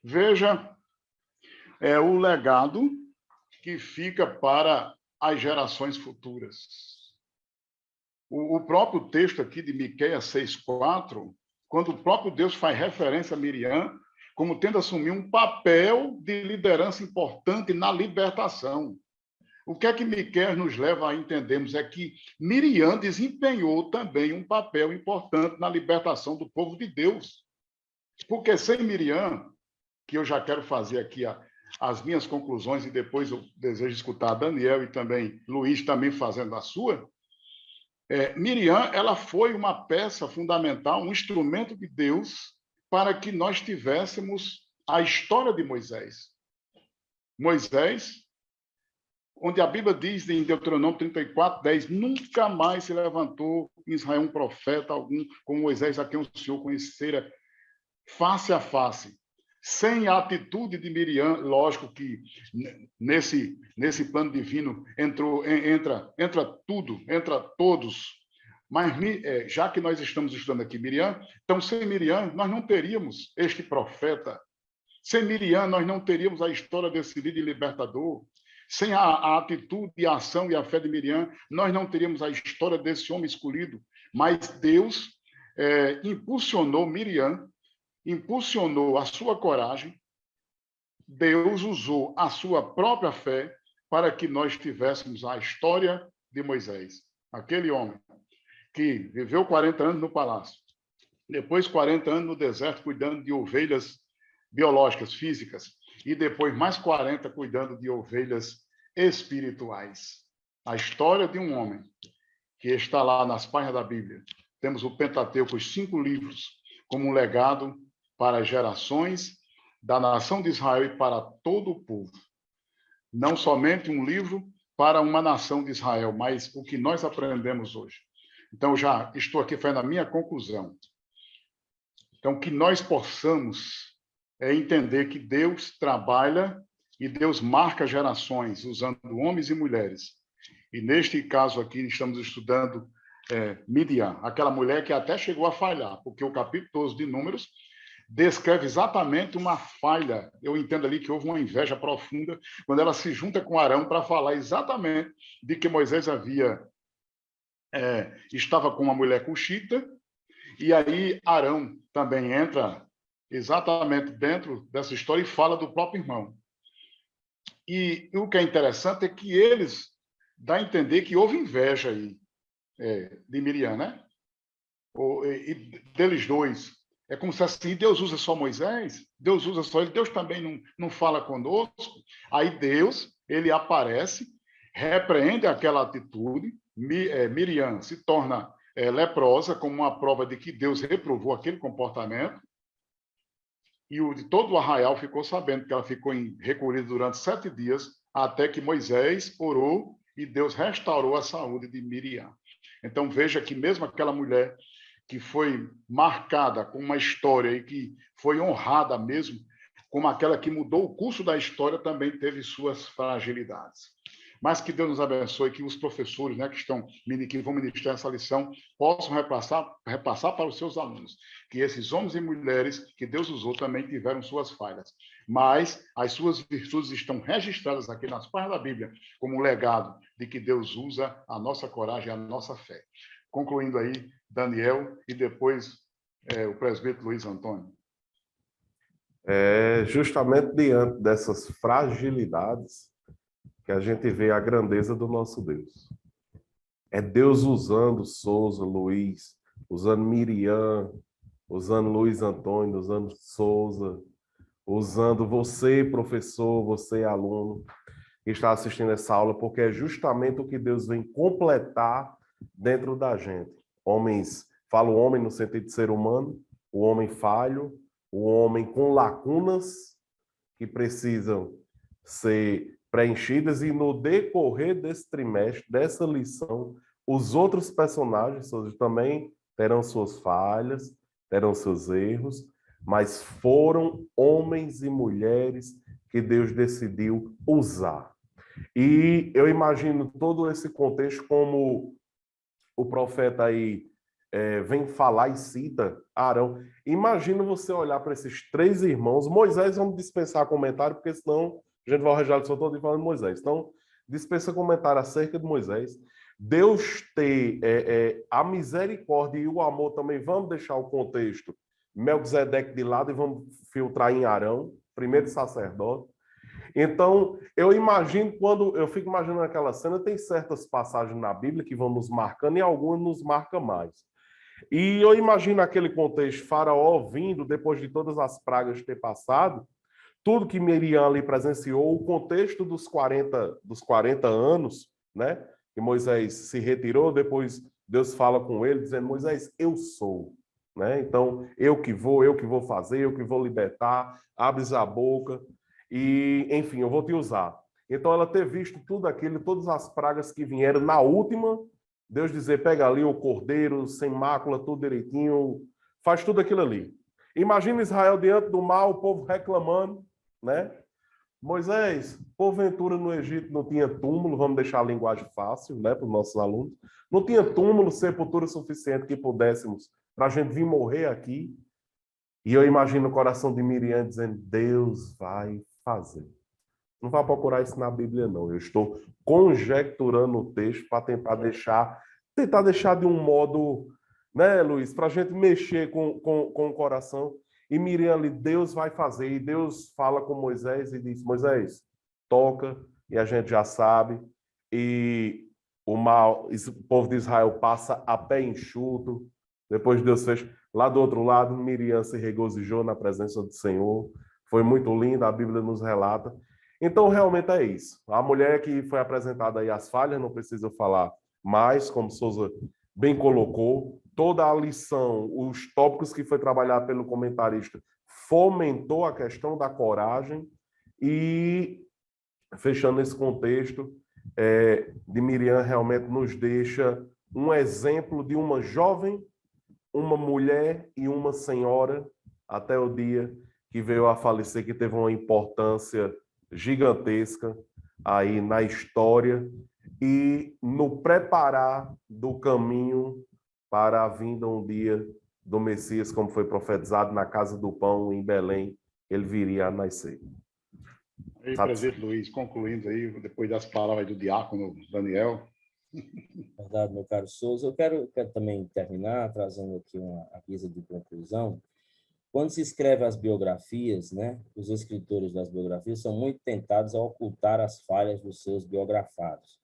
Veja o legado que fica para as gerações futuras. O próprio texto aqui de Miqueias 6,4, quando o próprio Deus faz referência a Miriam como tendo assumido um papel de liderança importante na libertação. O que é que Miqueias nos leva a entendermos é que Miriam desempenhou também um papel importante na libertação do povo de Deus. Porque sem Miriam, que eu já quero fazer aqui as minhas conclusões e depois eu desejo escutar Daniel e também Luiz também fazendo a sua, Miriam, ela foi uma peça fundamental, um instrumento de Deus para que nós tivéssemos a história de Moisés. Moisés, onde a Bíblia diz em Deuteronômio 34:10, nunca mais se levantou em Israel um profeta algum como Moisés, a quem o Senhor conhecera face a face. Sem a atitude de Miriam, lógico que nesse plano divino entra tudo, entra todos. Mas já que nós estamos estudando aqui Miriam, então sem Miriam nós não teríamos este profeta. Sem Miriam nós não teríamos a história desse líder libertador. Sem a atitude, a ação e a fé de Miriam, nós não teríamos a história desse homem escolhido. Mas Deus impulsionou Miriam, impulsionou a sua coragem, Deus usou a sua própria fé para que nós tivéssemos a história de Moisés. Aquele homem que viveu 40 anos no palácio, depois 40 anos no deserto cuidando de ovelhas biológicas, físicas, e depois mais 40 cuidando de ovelhas espirituais. A história de um homem que está lá nas páginas da Bíblia. Temos o Pentateuco, os 5 livros, como um legado para as gerações da nação de Israel e para todo o povo. Não somente um livro para uma nação de Israel, mas o que nós aprendemos hoje. Então, já estou aqui fazendo a minha conclusão. Então, que nós possamos entender que Deus trabalha e Deus marca gerações usando homens e mulheres. E neste caso aqui, estamos estudando Midian, aquela mulher que até chegou a falhar, porque o capítulo 12 de Números descreve exatamente uma falha. Eu entendo ali que houve uma inveja profunda quando ela se junta com Arão para falar exatamente de que Moisés estava com uma mulher cuxita, e aí Arão também entra exatamente dentro dessa história e fala do próprio irmão. E o que é interessante é que eles dá a entender que houve inveja aí de Miriam, né? E deles dois. É como se assim, Deus usa só Moisés, Deus usa só ele, Deus também não fala conosco. Aí Deus, ele aparece, repreende aquela atitude, Miriam se torna leprosa, como uma prova de que Deus reprovou aquele comportamento, e todo o arraial ficou sabendo que ela ficou recolhida durante 7 dias até que Moisés orou e Deus restaurou a saúde de Miriam. Então, veja que mesmo aquela mulher que foi marcada com uma história e que foi honrada mesmo, como aquela que mudou o curso da história, também teve suas fragilidades. Mas que Deus nos abençoe, que os professores, né, que vão ministrar essa lição possam repassar para os seus alunos, que esses homens e mulheres que Deus usou também tiveram suas falhas, mas as suas virtudes estão registradas aqui nas páginas da Bíblia como um legado de que Deus usa a nossa coragem, a nossa fé. Concluindo aí, Daniel e depois o presbítero Luiz Antônio. Justamente diante dessas fragilidades que a gente vê a grandeza do nosso Deus. É Deus usando Souza, Luiz, usando Miriam, usando Luiz Antônio, usando Souza, usando você, professor, você, aluno, que está assistindo essa aula, porque é justamente o que Deus vem completar dentro da gente. Homens, falo homem no sentido de ser humano, o homem falho, o homem com lacunas que precisam ser preenchidas, e no decorrer desse trimestre, dessa lição, os outros personagens também terão suas falhas, terão seus erros, mas foram homens e mulheres que Deus decidiu usar. E eu imagino todo esse contexto como o profeta aí vem falar e cita Arão. Imagina você olhar para esses três irmãos. Moisés, vamos dispensar comentário, porque senão a gente vai arranjar o seu todo falando de Moisés. Então, dispensa comentário acerca de Moisés. Deus ter a misericórdia e o amor também. Vamos deixar o contexto Melquisedeque de lado e vamos filtrar em Arão, primeiro sacerdote. Então, eu imagino, quando eu fico imaginando aquela cena, tem certas passagens na Bíblia que vão nos marcando e algumas nos marcam mais. E eu imagino aquele contexto, Faraó vindo, depois de todas as pragas ter passado, tudo que Miriam ali presenciou, o contexto dos 40 anos, né? Que Moisés se retirou, depois Deus fala com ele, dizendo, Moisés, eu sou. Né? Então, eu que vou fazer, eu que vou libertar, abres a boca e, enfim, eu vou te usar. Então, ela ter visto tudo aquilo, todas as pragas que vieram na última, Deus dizer, pega ali o cordeiro, sem mácula, tudo direitinho, faz tudo aquilo ali. Imagina Israel diante do mar, o povo reclamando, né? Moisés, porventura no Egito não tinha túmulo, vamos deixar a linguagem fácil, né, para os nossos alunos, não tinha túmulo, sepultura suficiente que pudéssemos para a gente vir morrer aqui. E eu imagino o coração de Miriam dizendo, Deus vai fazer. Não vai procurar isso na Bíblia, não. Eu estou conjecturando o texto para tentar deixar de um modo, né, Luiz, para a gente mexer com o coração. E Miriam ali, Deus vai fazer. E Deus fala com Moisés e diz, Moisés, toca, e a gente já sabe. E o povo de Israel passa a pé enxuto. Depois Deus fez. Lá do outro lado, Miriam se regozijou na presença do Senhor. Foi muito lindo, a Bíblia nos relata. Então, realmente é isso. A mulher que foi apresentada aí as falhas, não preciso falar mais, como Souza bem colocou. Toda a lição, os tópicos que foi trabalhado pelo comentarista, fomentou a questão da coragem e, fechando esse contexto, de Miriam realmente nos deixa um exemplo de uma jovem, uma mulher e uma senhora, até o dia que veio a falecer, que teve uma importância gigantesca aí na história e no preparar do caminho para a vinda um dia do Messias, como foi profetizado na Casa do Pão, em Belém, ele viria a nascer. Aí, presbítero Luiz, concluindo aí, depois das palavras do diácono Daniel. Verdade, meu caro Souza. Eu quero também terminar trazendo aqui uma guisa de conclusão. Quando se escreve as biografias, né, os escritores das biografias são muito tentados a ocultar as falhas dos seus biografados.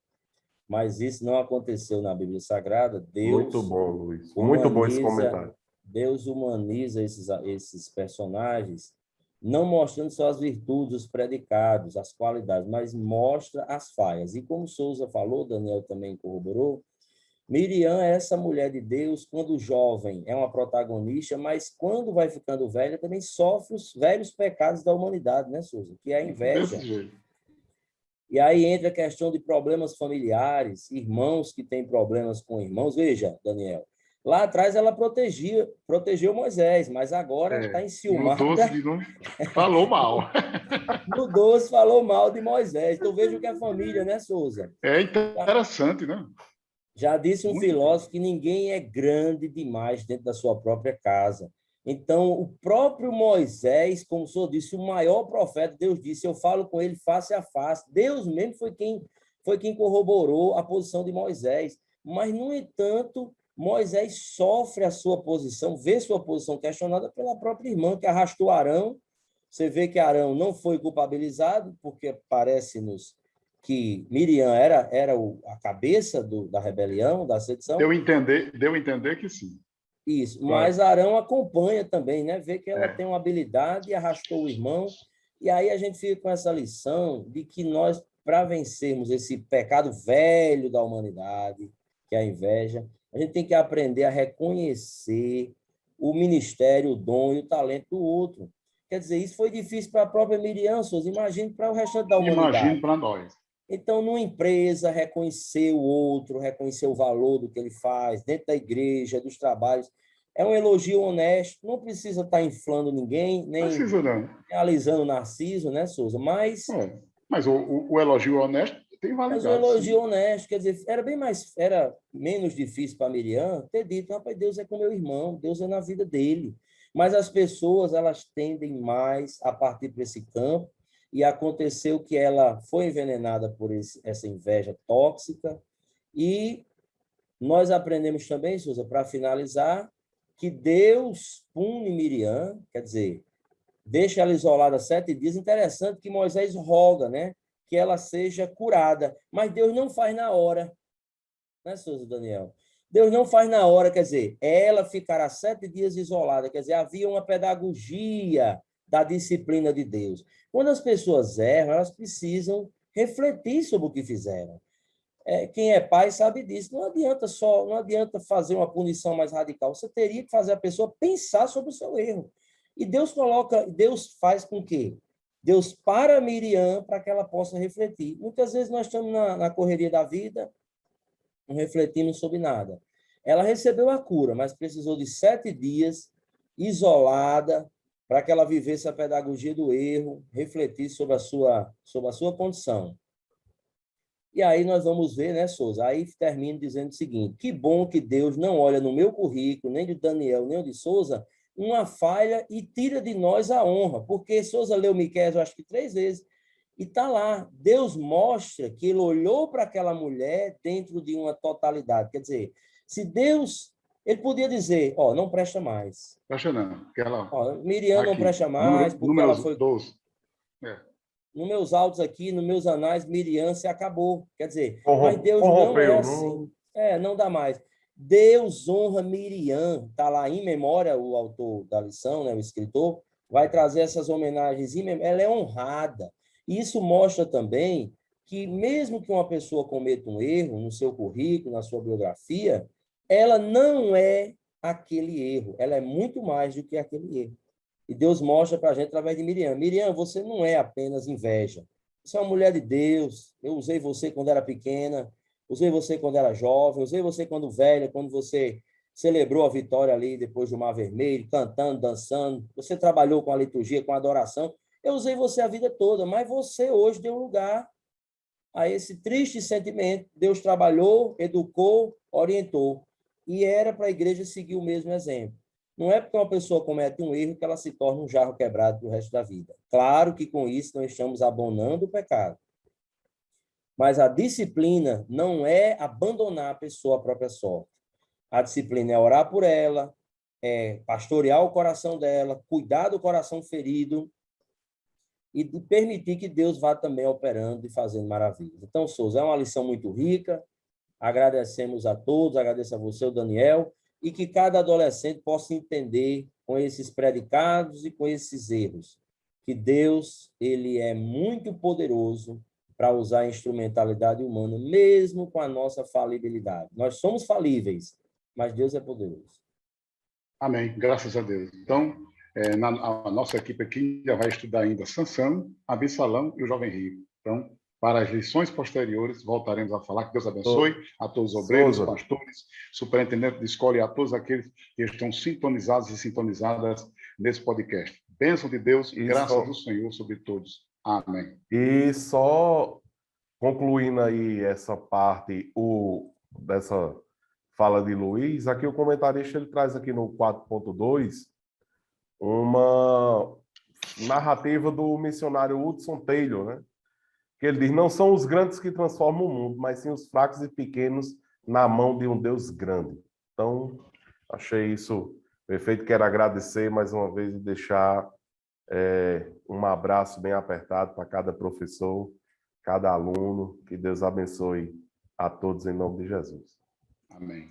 Mas isso não aconteceu na Bíblia Sagrada. Deus muito bom, Luiz. Muito bom esse comentário. Deus humaniza esses personagens, não mostrando só as virtudes, os predicados, as qualidades, mas mostra as falhas. E como Souza falou, Daniel também corroborou, Miriam é essa mulher de Deus, quando jovem é uma protagonista, mas quando vai ficando velha também sofre os velhos pecados da humanidade, né, Souza? Que é a inveja. E aí entra a questão de problemas familiares, irmãos que têm problemas com irmãos. Veja, Daniel, lá atrás ela protegeu Moisés, mas agora está No 12 enciumada. de novo, falou mal. No 12 falou mal de Moisés. Então veja o que é família, né, Souza? É interessante, né? Já disse um Muito filósofo que ninguém é grande demais dentro da sua própria casa. Então, o próprio Moisés, como o senhor disse, o maior profeta, Deus disse, eu falo com ele face a face. Deus mesmo foi quem corroborou a posição de Moisés. Mas, no entanto, Moisés sofre a sua posição, vê sua posição questionada pela própria irmã, que arrastou Arão. Você vê que Arão não foi culpabilizado, porque parece-nos que Miriam era a cabeça da rebelião, da sedição. Deu a entender que sim. Isso, mas Arão acompanha também, né? Vê que ela É. tem uma habilidade e arrastou o irmão. E aí a gente fica com essa lição de que nós, para vencermos esse pecado velho da humanidade, que é a inveja, a gente tem que aprender a reconhecer o ministério, o dom e o talento do outro. Quer dizer, isso foi difícil para a própria Miriam, Souza. Imagine para o restante da humanidade. Imagine para nós. Então, numa empresa, reconhecer o outro, reconhecer o valor do que ele faz, dentro da igreja, dos trabalhos, é um elogio honesto, não precisa estar inflando ninguém, nem Precisa não. realizando narciso, né, Souza? Mas o elogio honesto tem o validade. elogio Sim. honesto, quer dizer, era menos difícil para Miriam ter dito, rapaz, Deus é com meu irmão, Deus é na vida dele. Mas as pessoas, elas tendem mais a partir para esse campo, e aconteceu que ela foi envenenada por essa inveja tóxica, e nós aprendemos também, Souza, para finalizar, que Deus pune Miriam, quer dizer, deixa ela isolada 7 dias. Interessante que Moisés roga, né, que ela seja curada, mas Deus não faz na hora, né, Souza Daniel? Deus não faz na hora, quer dizer, ela ficará 7 dias isolada, quer dizer, havia uma pedagogia da disciplina de Deus. Quando as pessoas erram, elas precisam refletir sobre o que fizeram. Quem é pai sabe disso. Não adianta fazer uma punição mais radical. Você teria que fazer a pessoa pensar sobre o seu erro. E Deus faz com que Deus para Miriam para que ela possa refletir. Muitas vezes nós estamos na correria da vida, não refletimos sobre nada. Ela recebeu a cura, mas precisou de 7 dias isolada para que ela vivesse a pedagogia do erro, refletisse sobre a sua condição. E aí nós vamos ver, né, Souza? Aí termino dizendo o seguinte: que bom que Deus não olha no meu currículo, nem de Daniel, nem de Souza, uma falha e tira de nós a honra. Porque Souza leu Miqueias, eu acho que 3 vezes, e está lá. Deus mostra que ele olhou para aquela mulher dentro de uma totalidade. Quer dizer, se Deus... Ele podia dizer, não presta mais. Presta não. Miriam não presta mais, porque ela foi... 12. Nos meus autos aqui, nos meus anais, Miriam se acabou. Quer dizer, mas Deus não é assim. Não dá mais. Deus honra Miriam. Está lá em memória, o autor da lição, né, o escritor, vai trazer essas homenagens. Ela é honrada. E isso mostra também que, mesmo que uma pessoa cometa um erro no seu currículo, na sua biografia, ela não é aquele erro. Ela é muito mais do que aquele erro. E Deus mostra para a gente através de Miriam. Miriam, você não é apenas inveja. Você é uma mulher de Deus. Eu usei você quando era pequena, usei você quando era jovem, usei você quando velha, quando você celebrou a vitória ali depois do Mar Vermelho, cantando, dançando. Você trabalhou com a liturgia, com a adoração. Eu usei você a vida toda, mas você hoje deu lugar a esse triste sentimento. Deus trabalhou, educou, orientou. E era para a igreja seguir o mesmo exemplo. Não é porque uma pessoa comete um erro que ela se torna um jarro quebrado para o resto da vida. Claro que com isso não estamos abonando o pecado. Mas a disciplina não é abandonar a pessoa à própria sorte. A disciplina é orar por ela, é pastorear o coração dela, cuidar do coração ferido e de permitir que Deus vá também operando e fazendo maravilhas. Então, Souza, é uma lição muito rica. Agradecemos a todos, agradeço a você, o Daniel, e que cada adolescente possa entender com esses predicados e com esses erros, que Deus, ele é muito poderoso para usar a instrumentalidade humana, mesmo com a nossa falibilidade. Nós somos falíveis, mas Deus é poderoso. Amém, graças a Deus. Então, a nossa equipe aqui já vai estudar ainda Sansão, Absalão e o Jovem Rico. Então, para as lições posteriores, voltaremos a falar. Que Deus abençoe a todos os obreiros, pastores, superintendentes de escola e a todos aqueles que estão sintonizados e sintonizadas nesse podcast. Bênção de Deus, graças do Senhor sobre todos. Amém. E só concluindo aí essa parte dessa fala de Luiz, aqui o comentarista ele traz aqui no 4.2 uma narrativa do missionário Hudson Taylor, né? Que ele diz: não são os grandes que transformam o mundo, mas sim os fracos e pequenos na mão de um Deus grande. Então, achei isso perfeito. Quero agradecer mais uma vez e deixar um abraço bem apertado para cada professor, cada aluno. Que Deus abençoe a todos em nome de Jesus. Amém.